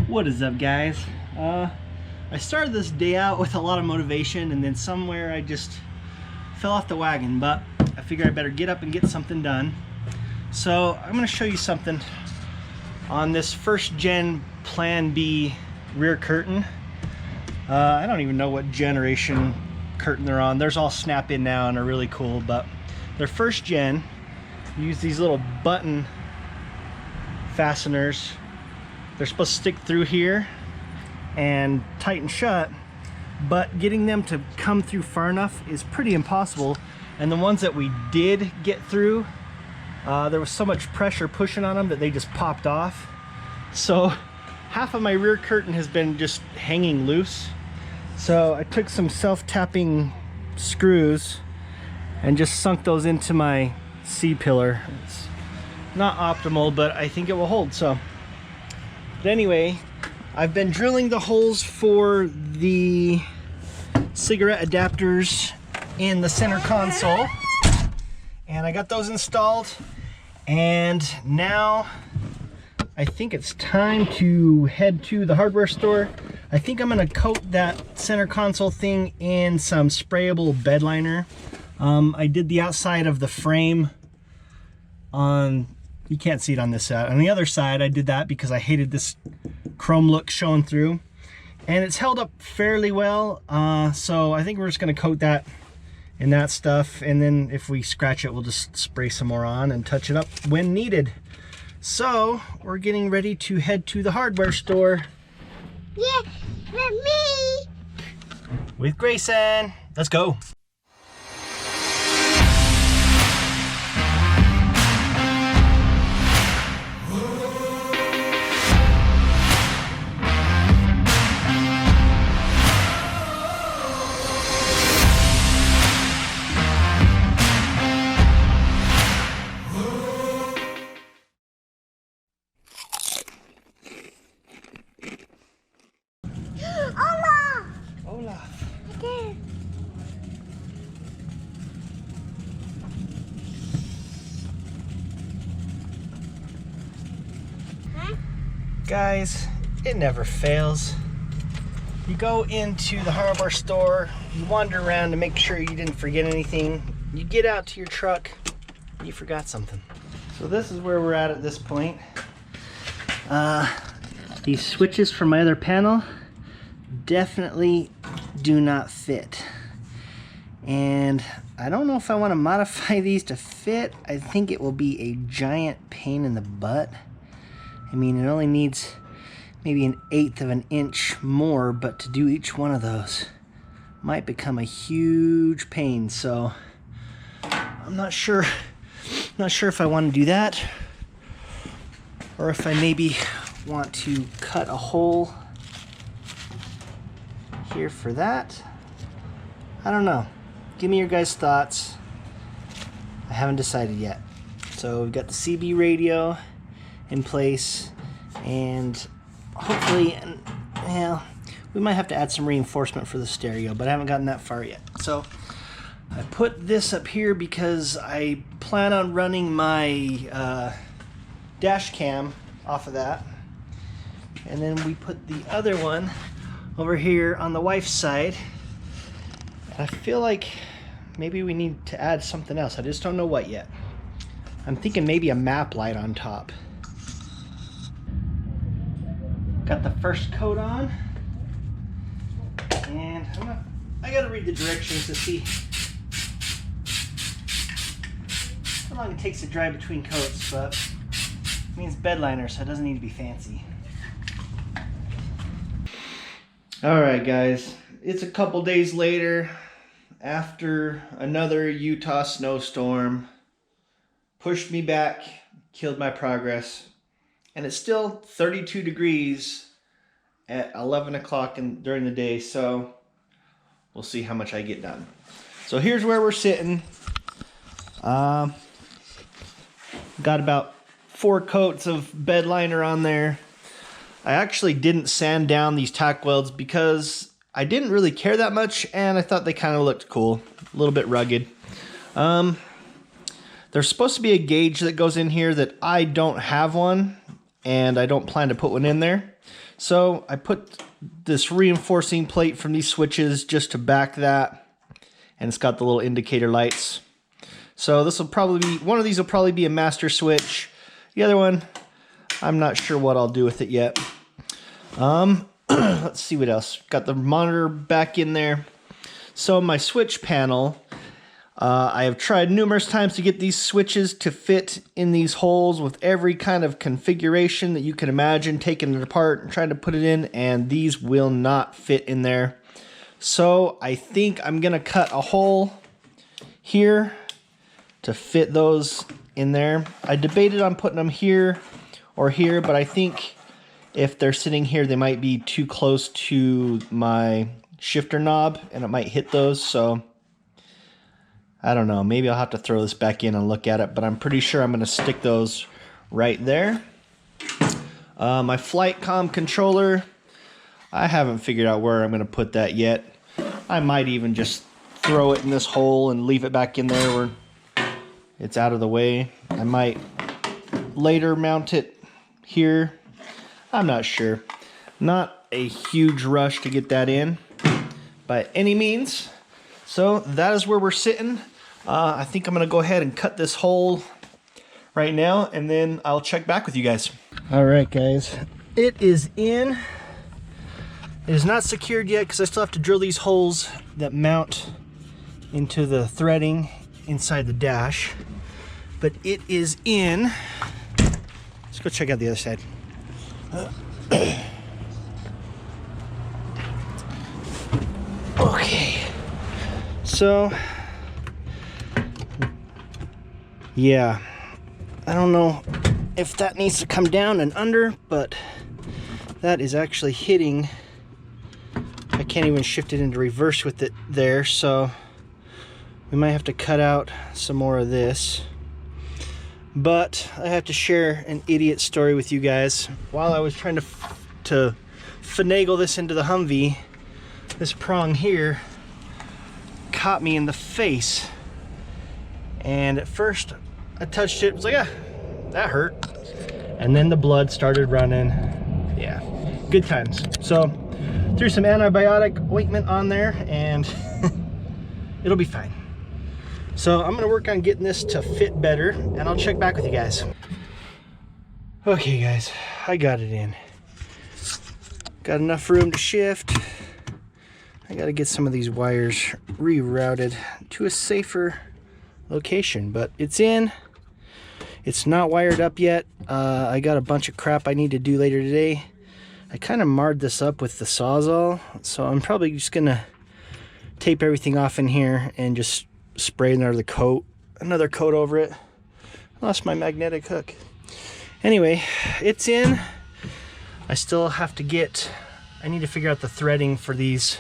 What is up, guys? I started this day out with a lot of motivation, and then somewhere I just fell off the wagon, but I figured I better get up and get something done. So I'm going to show you something on this first gen Plan B rear curtain. I don't even know what generation curtain they're on. Theirs all snap in now and are really cool, but they're first gen. Use these little button fasteners. They're supposed to stick through here and tighten shut, but getting them to come through far enough is pretty impossible. And the ones that we did get through, there was so much pressure pushing on them that they just popped off. So half of my rear curtain has been just hanging loose. So I took some self-tapping screws and just sunk those into my C-pillar. It's not optimal, but I think it will hold. But anyway, I've been drilling the holes for the cigarette adapters in the center console, and I got those installed, and now I think it's time to head to the hardware store. I think I'm gonna coat that center console thing in some sprayable bed liner. I did the outside of the frame on, you can't see it on this side. On the other side, I did that because I hated this chrome look showing through. And it's held up fairly well. So I think we're just gonna coat that in that stuff. And then if we scratch it, we'll just spray some more on and touch it up when needed. So we're getting ready to head to the hardware store. Yeah, for me. With Grayson. Let's go. Hola. Hola. Okay. Huh? Guys, it never fails. You go into the hardware store, you wander around to make sure you didn't forget anything. You get out to your truck, you forgot something. So this is where we're at this point. These switches from my other panel definitely do not fit. And I don't know if I want to modify these to fit. I think it will be a giant pain in the butt. I mean, it only needs maybe 1/8 of an inch more, but to do each one of those might become a huge pain. So I'm not sure if I want to do that, or if I maybe want to cut a hole here for that. I don't know. Give me your guys' thoughts. I haven't decided yet. So we've got the CB radio in place, and hopefully, well, we might have to add some reinforcement for the stereo, but I haven't gotten that far yet. So I put this up here because I plan on running my dash cam off of that, and then we put the other one over here on the wife's side. I feel like maybe we need to add something else. I just don't know what yet. I'm thinking maybe a map light on top. Got the first coat on, and I gotta read the directions to see how long it takes to dry between coats, but it means bed liner, so it doesn't need to be fancy. All right, guys, it's a couple days later after another Utah snowstorm pushed me back, killed my progress, and it's still 32 degrees at 11 o'clock during the day, so we'll see how much I get done. So here's where we're sitting. Got about 4 coats of bed liner on there. I actually didn't sand down these tack welds because I didn't really care that much, and I thought they kind of looked cool, a little bit rugged. There's supposed to be a gauge that goes in here that I don't have one, and I don't plan to put one in there. So I put this reinforcing plate from these switches just to back that, and it's got the little indicator lights. So this will probably be, one of these will probably be a master switch. The other one, I'm not sure what I'll do with it yet. Let's see what else. Got the monitor back in there. So my switch panel, I have tried numerous times to get these switches to fit in these holes with every kind of configuration that you can imagine, taking it apart and trying to put it in, and these will not fit in there. So I think I'm gonna cut a hole here to fit those in there. I debated on putting them here or here, but I think if they're sitting here, they might be too close to my shifter knob and it might hit those. So I don't know, maybe I'll have to throw this back in and look at it, but I'm pretty sure I'm gonna stick those right there. My flight comm controller, I haven't figured out where I'm gonna put that yet. I might even just throw it in this hole and leave it back in there where it's out of the way. I might later mount it here. I'm not sure. Not a huge rush to get that in by any means. So that is where we're sitting. I think I'm gonna go ahead and cut this hole right now, and then I'll check back with you guys. All right, guys, it is in. It is not secured yet because I still have to drill these holes that mount into the threading inside the dash, but it is in. Let's go check out the other side. Okay, so yeah, I don't know if that needs to come down and under, but that is actually hitting. I can't even shift it into reverse with it there, so we might have to cut out some more of this. But I have to share an idiot story with you guys. While I was trying to finagle this into the Humvee, this prong here caught me in the face. And at first I touched it, was like, ah, that hurt. And then the blood started running. Yeah, good times. So threw some antibiotic ointment on there and it'll be fine. So I'm gonna work on getting this to fit better and I'll check back with you guys. Okay guys, I got it in. Got enough room to shift. I gotta get some of these wires rerouted to a safer location, but it's in. It's not wired up yet. I got a bunch of crap I need to do later today. I kind of marred this up with the Sawzall, so I'm probably just gonna tape everything off in here and just spray another coat over it. Lost my magnetic hook. Anyway, it's in. I still have to I need to figure out the threading for these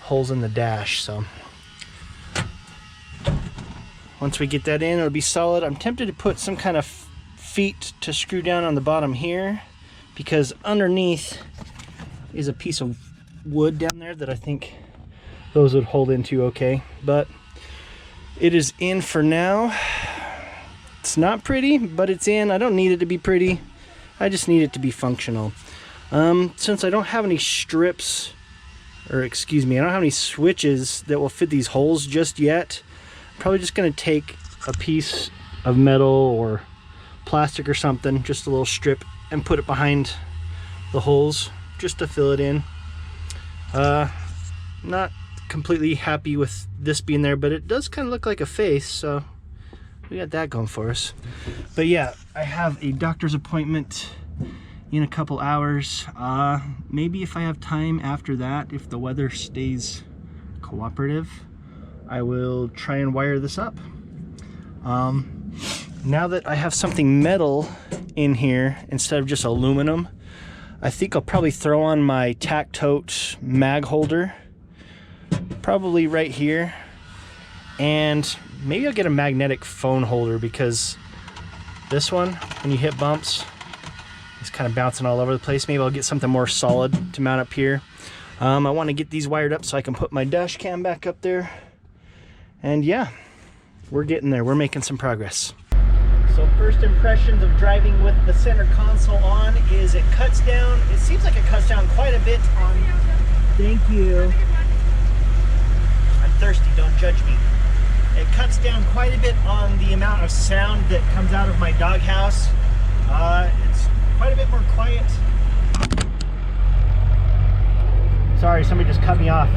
holes in the dash, so once we get that in, it'll be solid. I'm tempted to put some kind of feet to screw down on the bottom here, because underneath is a piece of wood down there that I think those would hold into okay. But it is in for now. It's not pretty, but it's in. I don't need it to be pretty. I just need it to be functional. Since I don't have any strips, or excuse me, I don't have any switches that will fit these holes just yet, I'm probably just gonna take a piece of metal or plastic or something, just a little strip, and put it behind the holes just to fill it in. Not completely happy with this being there, but it does kind of look like a face, so we got that going for us. But yeah, I have a doctor's appointment in a couple hours. Maybe if I have time after that, if the weather stays cooperative, I will try and wire this up. Now that I have something metal in here instead of just aluminum, I think I'll probably throw on my tack tote mag holder, probably right here, and maybe I'll get a magnetic phone holder, because this one, when you hit bumps, it's kind of bouncing all over the place. Maybe I'll get something more solid to mount up here. I want to get these wired up so I can put my dash cam back up there. And yeah, we're getting there. We're making some progress. So first impressions of driving with the center console on is it cuts down, it seems like it cuts down quite a bit on, thank you. I'm thirsty, don't judge me. It cuts down quite a bit on the amount of sound that comes out of my doghouse. It's quite a bit more quiet. Sorry, somebody just cut me off.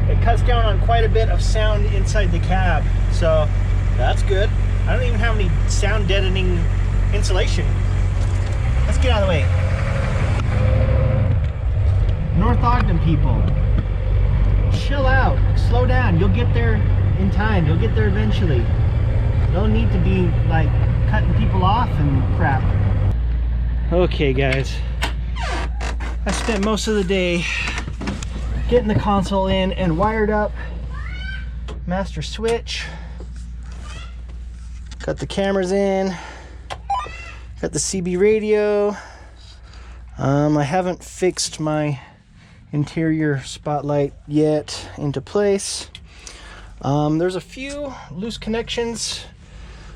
It cuts down on quite a bit of sound inside the cab, so that's good. I don't even have any sound deadening insulation. Let's get out of the way. North Ogden people, chill out, slow down. You'll get there in time. You'll get there eventually. Don't need to be like cutting people off and crap. Okay guys, I spent most of the day getting the console in and wired up. Master switch. Got the cameras in. Got the CB radio. I haven't fixed my interior spotlight yet into place. There's a few loose connections.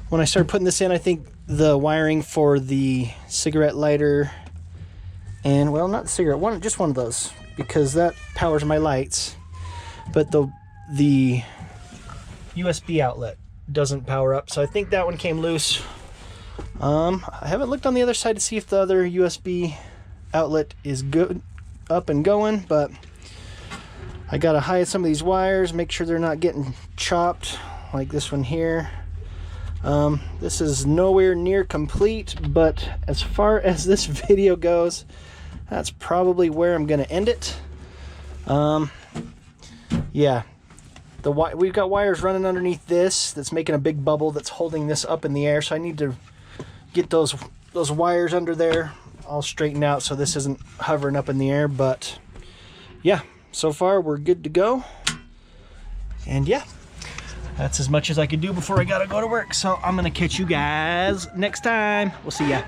When I started putting this in, I think the wiring for the cigarette lighter and, well, not the cigarette one, just one of those, because that powers my lights, but the USB outlet doesn't power up, so I think that one came loose. I haven't looked on the other side to see if the other USB outlet is good, up and going, but I gotta hide some of these wires, make sure they're not getting chopped like this one here. This is nowhere near complete, but as far as this video goes, that's probably where I'm gonna end it. Yeah, we've got wires running underneath this that's making a big bubble that's holding this up in the air, so I need to get those wires under there all straightened out so this isn't hovering up in the air. But yeah, so far we're good to go. And yeah, that's as much as I could do before I gotta go to work, so I'm gonna catch you guys next time. We'll see ya.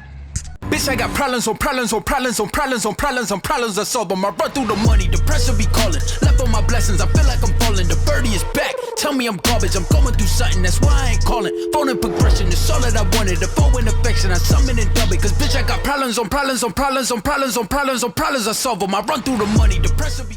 Bitch, I got problems on problems on problems on problems on problems on problems I solve them. I run through the money, the pressure be calling. Left on my blessings, I feel like I'm falling. The birdie is back, tell me I'm garbage. I'm going through something, that's why I ain't calling. Phone and progression is all that I wanted. The phone and affection, I summon and dub it. Cause bitch, I got problems on problems on problems on problems on problems on problems I solve them. I run through the money, the pressure be